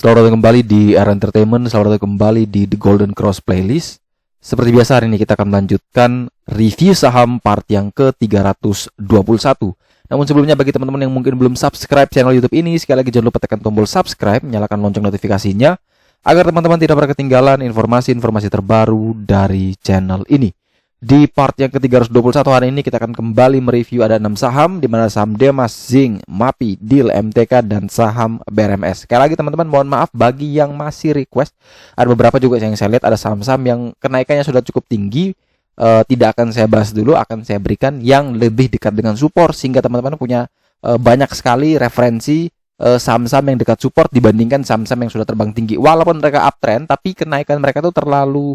Selamat datang kembali di R Entertainment, selamat datang kembali di The Golden Cross Playlist. Seperti biasa hari ini kita akan melanjutkan review saham part yang ke-321. Namun sebelumnya bagi teman-teman yang mungkin belum subscribe channel YouTube ini, sekali lagi jangan lupa tekan tombol subscribe, nyalakan lonceng notifikasinya agar teman-teman tidak pernah ketinggalan informasi-informasi terbaru dari channel ini. Di part yang ke-321 hari ini kita akan kembali mereview ada 6 saham, di mana saham Demas, Zing, MAPI, DIL, MTK, dan saham BRMS. Sekali lagi teman-teman mohon maaf bagi yang masih request. Ada beberapa juga yang saya lihat ada saham-saham yang kenaikannya sudah cukup tinggi. Tidak akan saya bahas dulu, akan saya berikan yang lebih dekat dengan support, sehingga teman-teman punya banyak sekali referensi saham-saham yang dekat support dibandingkan saham-saham yang sudah terbang tinggi. Walaupun mereka uptrend, tapi kenaikan mereka tuh terlalu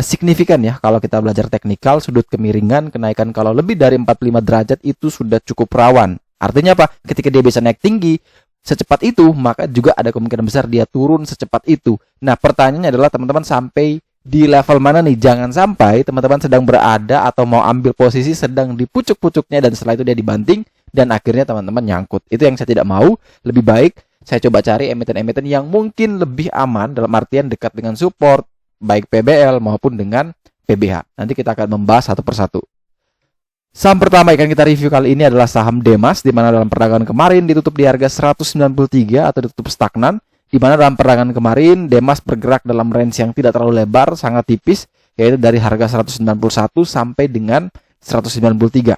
signifikan ya. Kalau kita belajar teknikal, sudut kemiringan kenaikan kalau lebih dari 45 derajat itu sudah cukup rawan. Artinya apa? Ketika dia bisa naik tinggi secepat itu, maka juga ada kemungkinan besar dia turun secepat itu. Nah, pertanyaannya adalah teman-teman sampai di level mana nih? Jangan sampai teman-teman sedang berada atau mau ambil posisi sedang di pucuk-pucuknya dan setelah itu dia dibanting dan akhirnya teman-teman nyangkut. Itu yang saya tidak mau. Lebih baik saya coba cari emiten-emiten yang mungkin lebih aman dalam artian dekat dengan support, baik PBL maupun dengan PBH. Nanti kita akan membahas satu persatu. Saham pertama yang akan kita review kali ini adalah saham Demas, di mana dalam perdagangan kemarin ditutup di harga 193 atau ditutup stagnan, di mana dalam perdagangan kemarin Demas bergerak dalam range yang tidak terlalu lebar, sangat tipis, yaitu dari harga 191 sampai dengan 193.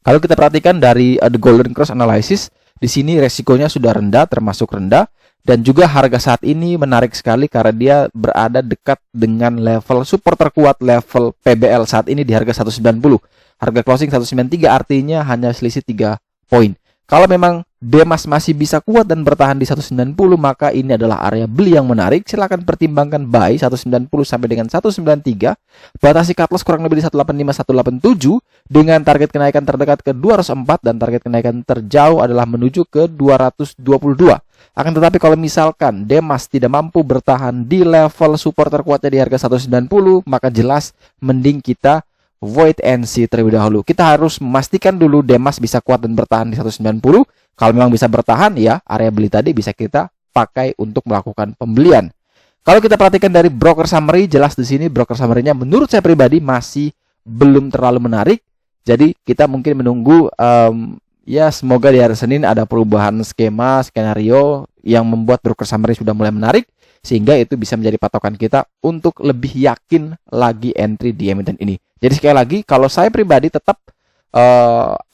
Kalau kita perhatikan dari The Golden Cross Analysis, di sini resikonya sudah rendah, termasuk rendah, dan juga harga saat ini menarik sekali karena dia berada dekat dengan level support terkuat, level PBL saat ini di harga 190. Harga closing 193 artinya hanya selisih 3 poin. Kalau memang Demas masih bisa kuat dan bertahan di 190, maka ini adalah area beli yang menarik. Silakan pertimbangkan buy 190 sampai dengan 193. Batasi cut loss kurang lebih di 185 187 dengan target kenaikan terdekat ke 204 dan target kenaikan terjauh adalah menuju ke 222. Akan tetapi kalau misalkan Demas tidak mampu bertahan di level support terkuatnya di harga 190, maka jelas mending kita wait and see terlebih dahulu. Kita harus memastikan dulu Demas bisa kuat dan bertahan di 190. Kalau memang bisa bertahan, ya area beli tadi bisa kita pakai untuk melakukan pembelian. Kalau kita perhatikan dari broker summary, jelas di sini broker summary-nya menurut saya pribadi masih belum terlalu menarik. Jadi kita mungkin menunggu ya semoga di hari Senin ada perubahan skema, skenario yang membuat broker summary sudah mulai menarik, sehingga itu bisa menjadi patokan kita untuk lebih yakin lagi entry di emiten ini. Jadi sekali lagi, kalau saya pribadi tetap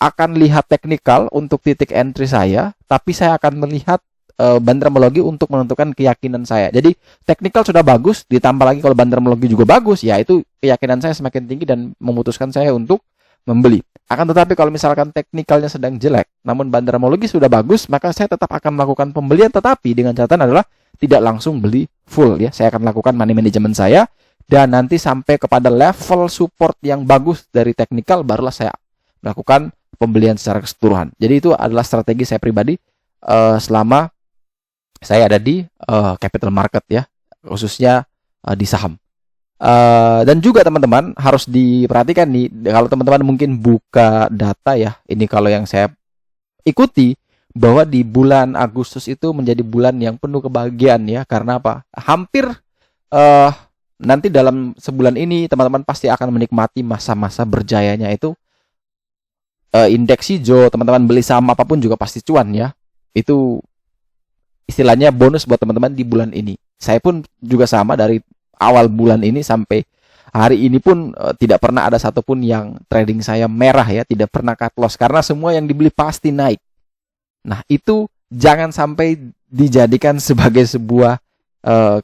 akan lihat teknikal untuk titik entry saya, tapi saya akan melihat bandramelogi untuk menentukan keyakinan saya. Jadi teknikal sudah bagus, ditambah lagi kalau bandramelogi juga bagus, ya itu keyakinan saya semakin tinggi dan memutuskan saya untuk membeli. Akan tetapi kalau misalkan teknikalnya sedang jelek, namun bandramelogi sudah bagus, maka saya tetap akan melakukan pembelian, tetapi dengan catatan adalah tidak langsung beli full ya. Saya akan lakukan money management saya dan nanti sampai kepada level support yang bagus dari teknikal barulah saya melakukan pembelian secara keseluruhan. Jadi itu adalah strategi saya pribadi selama saya ada di capital market ya, khususnya di saham. Dan juga teman-teman harus diperhatikan nih, kalau teman-teman mungkin buka data ya, ini kalau yang saya ikuti, bahwa di bulan Agustus itu menjadi bulan yang penuh kebahagiaan ya. Karena apa? Hampir nanti dalam sebulan ini teman-teman pasti akan menikmati masa-masa berjayanya itu. Indeks hijau, teman-teman beli saham apapun juga pasti cuan ya. Itu istilahnya bonus buat teman-teman di bulan ini. Saya pun juga sama, dari awal bulan ini sampai hari ini pun tidak pernah ada satupun yang trading saya merah ya, tidak pernah cut loss karena semua yang dibeli pasti naik. Nah, itu jangan sampai dijadikan sebagai sebuah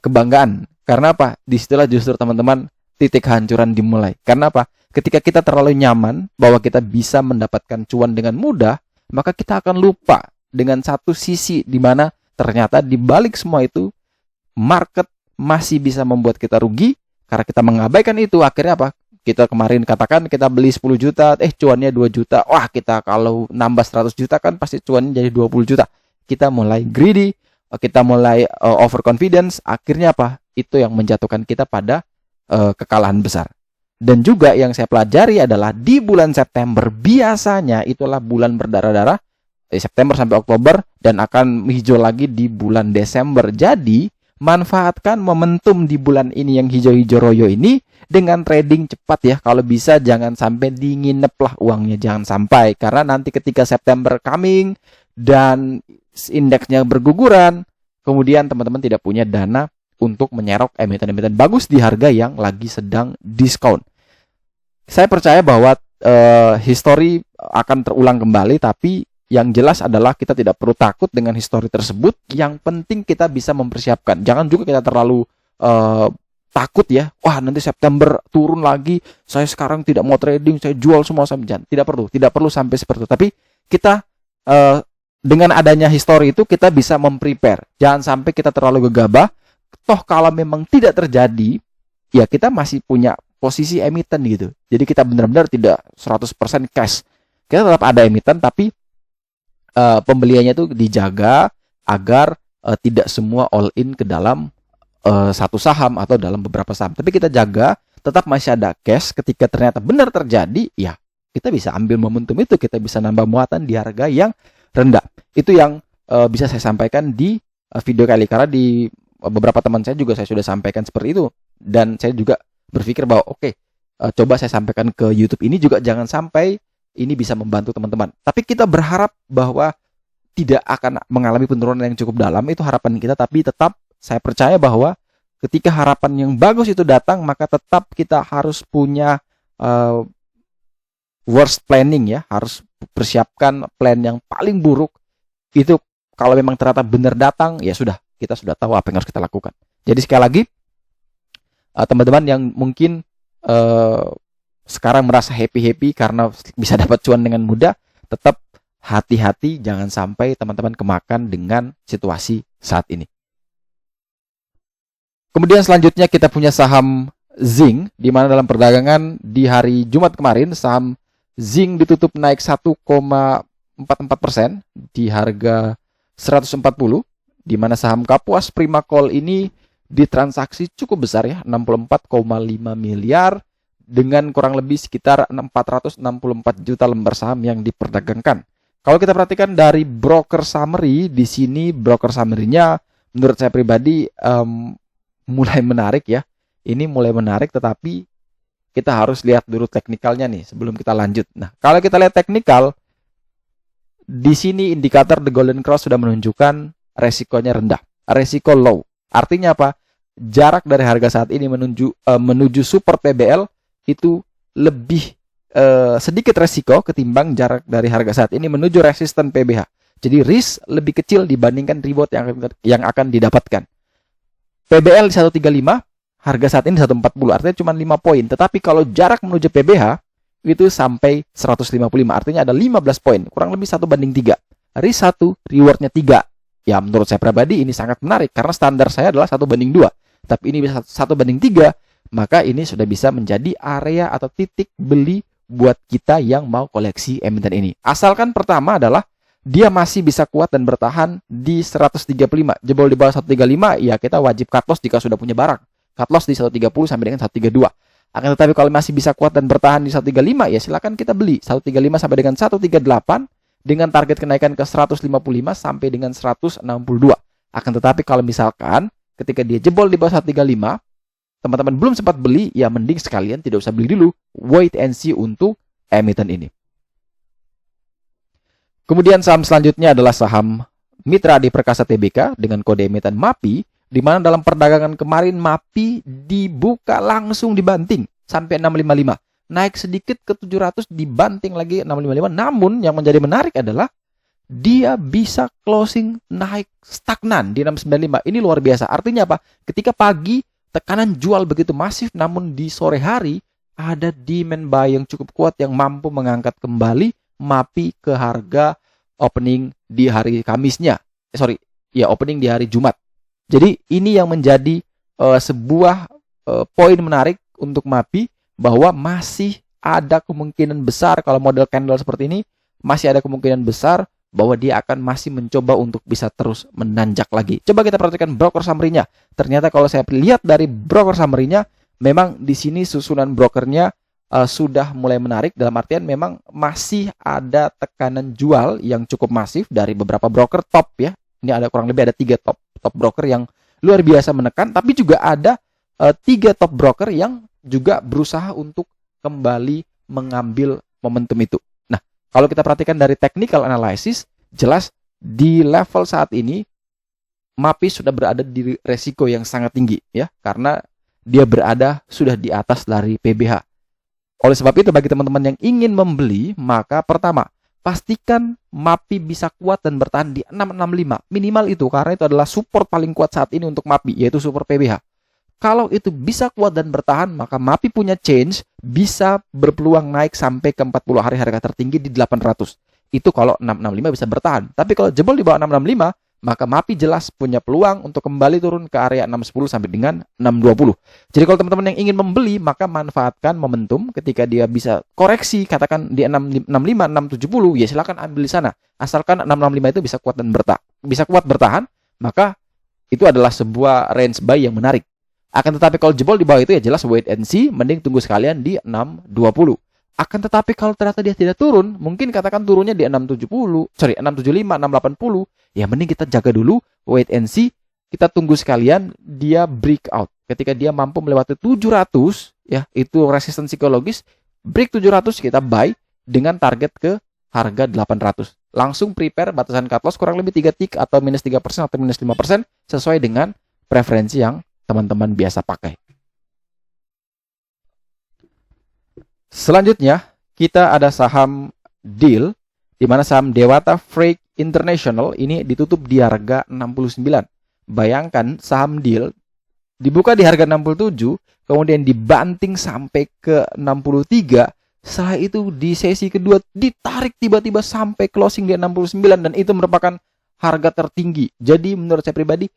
kebanggaan. Karena apa? Disitulah justru teman-teman titik hancuran dimulai. Karena apa? Ketika kita terlalu nyaman bahwa kita bisa mendapatkan cuan dengan mudah, maka kita akan lupa dengan satu sisi di mana ternyata di balik semua itu market masih bisa membuat kita rugi karena kita mengabaikan itu. Akhirnya apa? Kita kemarin katakan kita beli 10 juta, cuannya 2 juta. Wah, kita kalau nambah 100 juta kan pasti cuannya jadi 20 juta. Kita mulai greedy, kita mulai overconfidence. Akhirnya apa? Itu yang menjatuhkan kita pada kekalahan besar. Dan juga yang saya pelajari adalah di bulan September biasanya itulah bulan berdarah-darah September sampai Oktober dan akan hijau lagi di bulan Desember. Jadi manfaatkan momentum di bulan ini yang hijau-hijau royo ini dengan trading cepat ya. Kalau bisa jangan sampai dinginep lah uangnya, jangan sampai, karena nanti ketika September coming dan indeksnya berguguran, kemudian teman-teman tidak punya dana untuk menyerok emiten-emiten bagus di harga yang lagi sedang diskon. Saya percaya bahwa histori akan terulang kembali, tapi yang jelas adalah kita tidak perlu takut dengan histori tersebut. Yang penting kita bisa mempersiapkan. Jangan juga kita terlalu takut ya. Wah, nanti September turun lagi, saya sekarang tidak mau trading, saya jual semua saham. Tidak perlu sampai seperti itu. Tapi kita dengan adanya histori itu kita bisa memprepare. Jangan sampai kita terlalu gegabah. Toh kalau memang tidak terjadi, ya kita masih punya posisi emiten gitu. Jadi kita benar-benar tidak 100% cash. Kita tetap ada emiten, tapi pembeliannya itu dijaga agar tidak semua all in ke dalam satu saham atau dalam beberapa saham. Tapi kita jaga tetap masih ada cash. Ketika ternyata benar terjadi, ya kita bisa ambil momentum itu, kita bisa nambah muatan di harga yang rendah. Itu yang bisa saya sampaikan di video kali, karena di beberapa teman saya juga saya sudah sampaikan seperti itu, dan saya juga berpikir bahwa oke, coba saya sampaikan ke YouTube ini juga, jangan sampai ini bisa membantu teman-teman. Tapi kita berharap bahwa tidak akan mengalami penurunan yang cukup dalam, itu harapan kita. Tapi tetap saya percaya bahwa ketika harapan yang bagus itu datang, maka tetap kita harus punya worst planning ya, harus persiapkan plan yang paling buruk. Itu kalau memang ternyata benar datang, ya sudah, kita sudah tahu apa yang harus kita lakukan. Jadi sekali lagi, teman-teman yang mungkin sekarang merasa happy-happy karena bisa dapat cuan dengan mudah, tetap hati-hati, jangan sampai teman-teman kemakan dengan situasi saat ini. Kemudian selanjutnya kita punya saham Zinc, di mana dalam perdagangan di hari Jumat kemarin, saham Zinc ditutup naik 1,44% di harga 140, di mana saham Kapuas Primakol ini ditransaksi cukup besar ya, 64,5 miliar dengan kurang lebih sekitar 464 juta lembar saham yang diperdagangkan. Kalau kita perhatikan dari broker summary, di sini broker summary-nya menurut saya pribadi mulai menarik ya. Ini mulai menarik, tetapi kita harus lihat dulu teknikalnya nih sebelum kita lanjut. Nah, kalau kita lihat teknikal, di sini indikator The Golden Cross sudah menunjukkan resikonya rendah, resiko low. Artinya apa? Jarak dari harga saat ini menuju support PBL itu lebih sedikit resiko ketimbang jarak dari harga saat ini menuju resisten PBH. Jadi risk lebih kecil dibandingkan reward yang akan didapatkan. PBL di 135, harga saat ini 140, artinya cuma 5 poin. Tetapi kalau jarak menuju PBH itu sampai 155, artinya ada 15 poin, kurang lebih 1:3. Risk 1, rewardnya 3. Ya menurut saya pribadi ini sangat menarik, karena standar saya adalah 1:2. Tapi ini bisa 1:3, maka ini sudah bisa menjadi area atau titik beli buat kita yang mau koleksi emiten ini. Asalkan pertama adalah dia masih bisa kuat dan bertahan di 135. Jebol di bawah 135, ya kita wajib cut loss jika sudah punya barang. Cut loss di 130 sampai dengan 132. Akan tetapi kalau masih bisa kuat dan bertahan di 135, ya silakan kita beli 135 sampai dengan 138 dengan target kenaikan ke 155 sampai dengan 162. Akan tetapi kalau misalkan ketika dia jebol di bawah 135, teman-teman belum sempat beli, ya mending sekalian tidak usah beli dulu. Wait and see untuk emiten ini. Kemudian saham selanjutnya adalah saham Mitra Adi Perkasa Tbk dengan kode emiten MAPI, di mana dalam perdagangan kemarin MAPI dibuka langsung dibanting sampai 655. Naik sedikit ke 700, dibanting lagi 655. Namun yang menjadi menarik adalah dia bisa closing naik stagnan di 695. Ini luar biasa. Artinya apa? Ketika pagi tekanan jual begitu masif, namun di sore hari ada demand buy yang cukup kuat yang mampu mengangkat kembali MAPI ke harga opening di hari Kamisnya. Opening di hari Jumat. Jadi ini yang menjadi sebuah poin menarik untuk MAPI, bahwa masih ada kemungkinan besar kalau model candle seperti ini, masih ada kemungkinan besar bahwa dia akan masih mencoba untuk bisa terus menanjak lagi. Coba kita perhatikan broker summary-nya. Ternyata kalau saya lihat dari broker summary-nya, memang di sini susunan brokernya sudah mulai menarik, dalam artian memang masih ada tekanan jual yang cukup masif dari beberapa broker top ya. Ini ada kurang lebih ada 3 top broker yang luar biasa menekan, tapi juga ada 3 top broker yang juga berusaha untuk kembali mengambil momentum itu. Nah, kalau kita perhatikan dari technical analysis, jelas di level saat ini MAPI sudah berada di resiko yang sangat tinggi ya, karena dia berada sudah di atas dari PBH. Oleh sebab itu, bagi teman-teman yang ingin membeli, maka pertama, pastikan MAPI bisa kuat dan bertahan di 665. Minimal itu, karena itu adalah support paling kuat saat ini untuk MAPI, yaitu support PBH. Kalau itu bisa kuat dan bertahan, maka MAPI punya change, bisa berpeluang naik sampai ke 40 hari harga tertinggi di 800. Itu kalau 665 bisa bertahan. Tapi kalau jebol di bawah 665, maka MAPI jelas punya peluang untuk kembali turun ke area 610 sampai dengan 620. Jadi kalau teman-teman yang ingin membeli, maka manfaatkan momentum ketika dia bisa koreksi, katakan di 665, 670, ya silakan ambil di sana. Asalkan 665 itu bisa kuat bertahan, maka itu adalah sebuah range buy yang menarik. Akan tetapi kalau jebol di bawah itu ya jelas wait and see, mending tunggu sekalian di 620. Akan tetapi kalau ternyata dia tidak turun, mungkin katakan turunnya di 675, 680, ya mending kita jaga dulu, wait and see, kita tunggu sekalian dia breakout. Ketika dia mampu melewati 700, ya itu resistance psikologis, break 700 kita buy dengan target ke harga 800. Langsung prepare batasan cut loss kurang lebih 3 tick atau minus 3% atau minus 5% sesuai dengan preferensi yang teman-teman biasa pakai. Selanjutnya, kita ada saham DEAL, di mana saham Dewata Freight International ini ditutup di harga 69. Bayangkan saham DEAL dibuka di harga 67, kemudian dibanting sampai ke 63, setelah itu di sesi kedua ditarik tiba-tiba sampai closing di 69, dan itu merupakan harga tertinggi. Jadi menurut saya pribadi,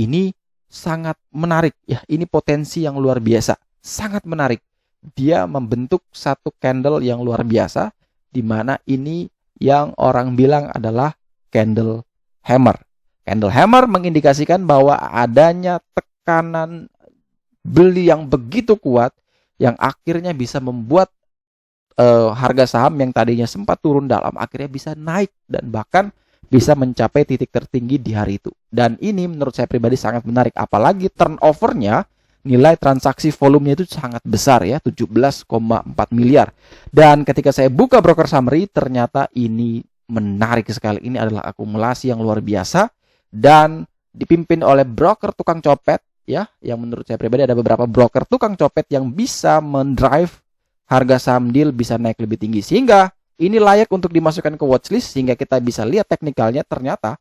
ini sangat menarik ya, ini potensi yang luar biasa, sangat menarik. Dia membentuk satu candle yang luar biasa, di mana ini yang orang bilang adalah candle hammer. Candle hammer mengindikasikan bahwa adanya tekanan beli yang begitu kuat yang akhirnya bisa membuat harga saham yang tadinya sempat turun dalam akhirnya bisa naik dan bahkan bisa mencapai titik tertinggi di hari itu. Dan ini menurut saya pribadi sangat menarik, apalagi turnovernya, nilai transaksi volumenya itu sangat besar ya, 17,4 miliar. Dan ketika saya buka broker summary, ternyata ini menarik sekali. Ini adalah akumulasi yang luar biasa dan dipimpin oleh broker tukang copet ya, yang menurut saya pribadi ada beberapa broker tukang copet yang bisa mendrive harga saham DEAL bisa naik lebih tinggi, sehingga ini layak untuk dimasukkan ke watchlist, sehingga kita bisa lihat teknikalnya. Ternyata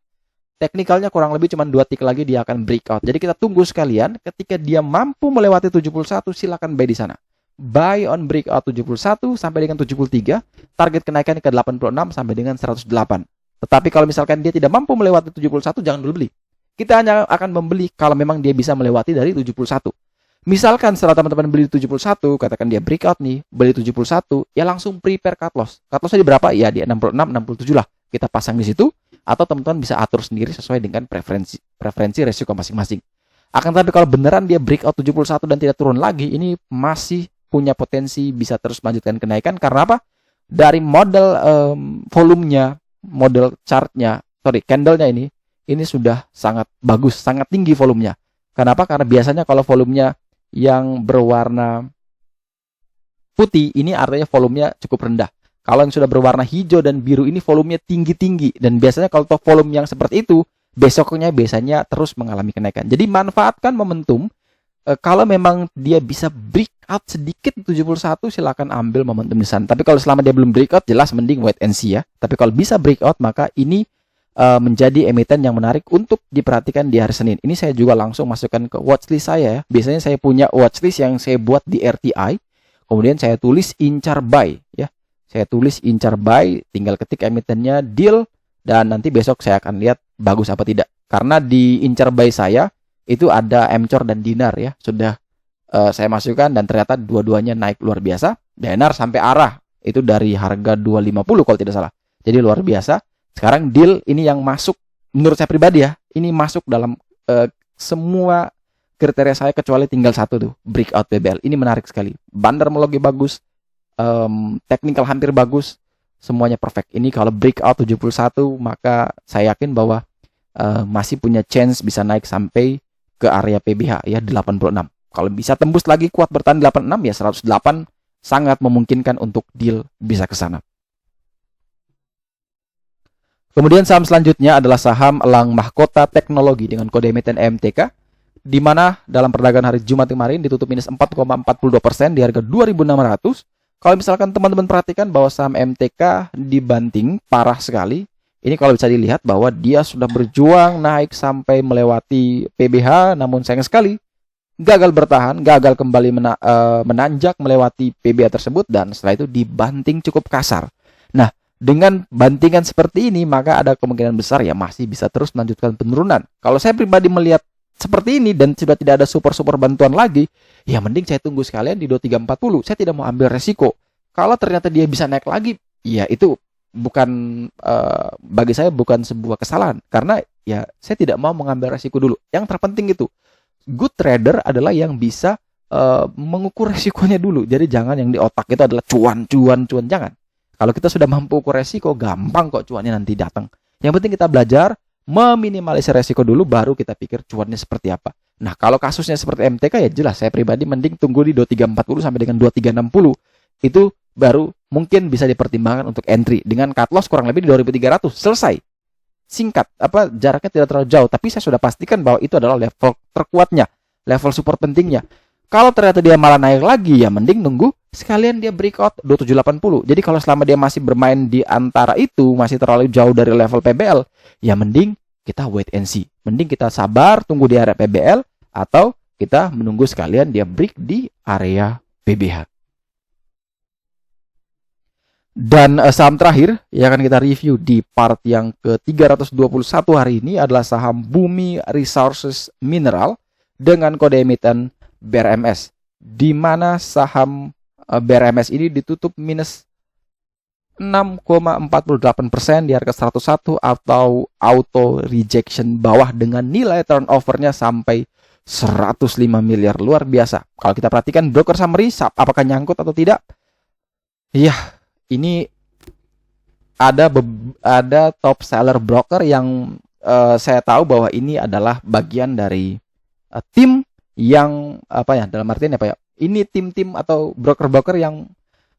teknikalnya kurang lebih cuma 2 tick lagi dia akan breakout. Jadi kita tunggu sekalian, ketika dia mampu melewati 71, silakan buy di sana. Buy on breakout 71 sampai dengan 73, target kenaikan ke 86 sampai dengan 108. Tetapi kalau misalkan dia tidak mampu melewati 71, jangan dulu beli. Kita hanya akan membeli kalau memang dia bisa melewati dari 71. Misalkan setelah teman-teman beli 71, katakan dia breakout nih, beli 71, ya langsung prepare cut loss. Cut lossnya di berapa? Ya di 66, 67 lah. Kita pasang di situ. Atau teman-teman bisa atur sendiri sesuai dengan preferensi resiko masing-masing. Akan tetapi kalau beneran dia breakout 71 dan tidak turun lagi, ini masih punya potensi bisa terus melanjutkan kenaikan. Karena apa? Dari model volumenya, model chartnya, candlenya ini sudah sangat bagus, sangat tinggi volumenya. Kenapa? Karena biasanya kalau volumenya yang berwarna putih, ini artinya volumenya cukup rendah. Kalau yang sudah berwarna hijau dan biru ini volumenya tinggi-tinggi. Dan biasanya kalau volume yang seperti itu, besoknya biasanya terus mengalami kenaikan. Jadi manfaatkan momentum. Kalau memang dia bisa breakout sedikit 71, silakan ambil momentum di sana. Tapi kalau selama dia belum breakout, jelas mending wait and see ya. Tapi kalau bisa breakout, maka ini menjadi emiten yang menarik untuk diperhatikan di hari Senin. Ini saya juga langsung masukkan ke watchlist saya ya. Biasanya saya punya watchlist yang saya buat di RTI. Kemudian saya tulis incar buy ya. Saya tulis incar buy, tinggal ketik emitennya DEAL, dan nanti besok saya akan lihat bagus apa tidak. Karena di incar buy saya itu ada MCOR dan dinar ya, sudah saya masukkan dan ternyata dua-duanya naik luar biasa. Dinar sampai arah itu dari harga 250 kalau tidak salah. Jadi luar biasa. Sekarang DEAL ini yang masuk menurut saya pribadi ya, ini masuk dalam semua kriteria saya kecuali tinggal satu tuh, breakout BBL. Ini menarik sekali. Bandarmologi bagus, technical hampir bagus, semuanya perfect. Ini kalau breakout 71, maka saya yakin bahwa masih punya chance bisa naik sampai ke area PBH ya 86. Kalau bisa tembus lagi kuat bertahan 86 ya 108, sangat memungkinkan untuk deal bisa ke sana. Kemudian saham selanjutnya adalah saham Elang Mahkota Teknologi dengan kode emiten EMTK, di mana dalam perdagangan hari Jumat kemarin ditutup minus 4,42% di harga 2.600. Kalau misalkan teman-teman perhatikan bahwa saham MTK dibanting parah sekali, ini kalau bisa dilihat bahwa dia sudah berjuang naik sampai melewati PBH, namun sayang sekali gagal bertahan, gagal kembali menanjak melewati PBH tersebut, dan setelah itu dibanting cukup kasar. Nah, dengan bantingan seperti ini, maka ada kemungkinan besar ya masih bisa terus melanjutkan penurunan. Kalau saya pribadi melihat seperti ini dan sudah tidak ada support bantuan lagi, ya mending saya tunggu sekalian di 2340. Saya tidak mau ambil resiko. Kalau ternyata dia bisa naik lagi, ya itu bukan bagi saya bukan sebuah kesalahan, karena ya saya tidak mau mengambil resiko dulu. Yang terpenting itu good trader adalah yang bisa mengukur resikonya dulu. Jadi jangan yang di otak itu adalah cuan, jangan. Kalau kita sudah mampu ukur resiko, gampang kok cuannya nanti datang. Yang penting kita belajar meminimalisir resiko dulu, baru kita pikir cuannya seperti apa. Nah, kalau kasusnya seperti MTK ya jelas saya pribadi mending tunggu di 2340 sampai dengan 2360. Itu baru mungkin bisa dipertimbangkan untuk entry dengan cut loss kurang lebih di 2300. Selesai. Singkat, jaraknya tidak terlalu jauh, tapi saya sudah pastikan bahwa itu adalah level terkuatnya, level support pentingnya. Kalau ternyata dia malah naik lagi, ya mending nunggu sekalian dia breakout 2780. Jadi kalau selama dia masih bermain di antara itu, masih terlalu jauh dari level PBL, ya mending kita wait and see. Mending kita sabar, tunggu di area PBL, atau kita menunggu sekalian dia break di area PBH. Dan saham terakhir yang akan kita review di part yang ke-321 hari ini adalah saham Bumi Resources Mineral dengan kode emiten BRMS, di mana saham BRMS ini ditutup minus 6,48% di harga 101 atau auto rejection bawah dengan nilai turnovernya sampai 105 miliar. Luar biasa. Kalau kita perhatikan broker summary, apakah nyangkut atau tidak? Iya, ini ada top seller broker yang saya tahu bahwa ini adalah bagian dari tim yang dalam artian ini tim-tim atau broker-broker yang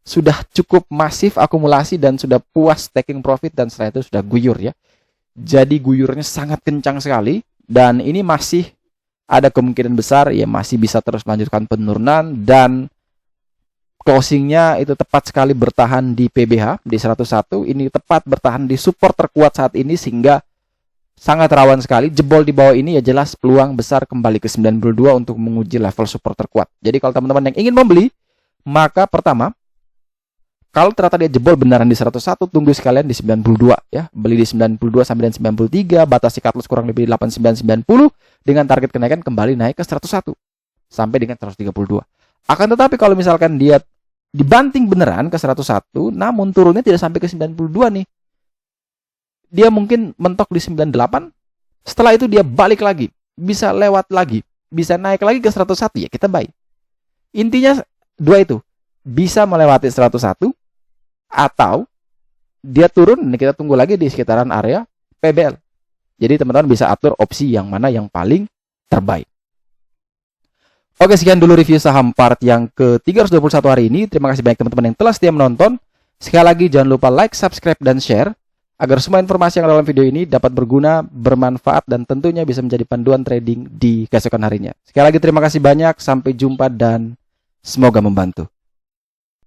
sudah cukup masif akumulasi dan sudah puas taking profit, dan setelah itu sudah guyur ya. Jadi guyurnya sangat kencang sekali, dan ini masih ada kemungkinan besar ya masih bisa terus melanjutkan penurunan, dan closingnya itu tepat sekali bertahan di PBH di 101. Ini tepat bertahan di support terkuat saat ini, sehingga sangat rawan sekali. Jebol di bawah ini ya jelas peluang besar kembali ke 92 untuk menguji level support terkuat. Jadi kalau teman-teman yang ingin membeli, maka pertama, kalau ternyata dia jebol benaran di 101, tunggu sekalian di 92 ya. Beli di 92 sampai dengan 93, batasi cut loss kurang lebih di 89-90 dengan target kenaikan kembali naik ke 101 sampai dengan 132. Akan tetapi kalau misalkan dia dibanting beneran ke 101, namun turunnya tidak sampai ke 92 nih, dia mungkin mentok di 98, setelah itu dia balik lagi, bisa lewat lagi, bisa naik lagi ke 101, ya kita buy. Intinya dua itu, bisa melewati 101 atau dia turun dan kita tunggu lagi di sekitaran area PBL. Jadi teman-teman bisa atur opsi yang mana yang paling terbaik. Oke, sekian dulu review saham part yang ke-321 hari ini. Terima kasih banyak teman-teman yang telah setia menonton. Sekali lagi jangan lupa like, subscribe, dan share agar semua informasi yang ada dalam video ini dapat berguna, bermanfaat, dan tentunya bisa menjadi panduan trading di keesokan harinya. Sekali lagi terima kasih banyak, sampai jumpa dan semoga membantu.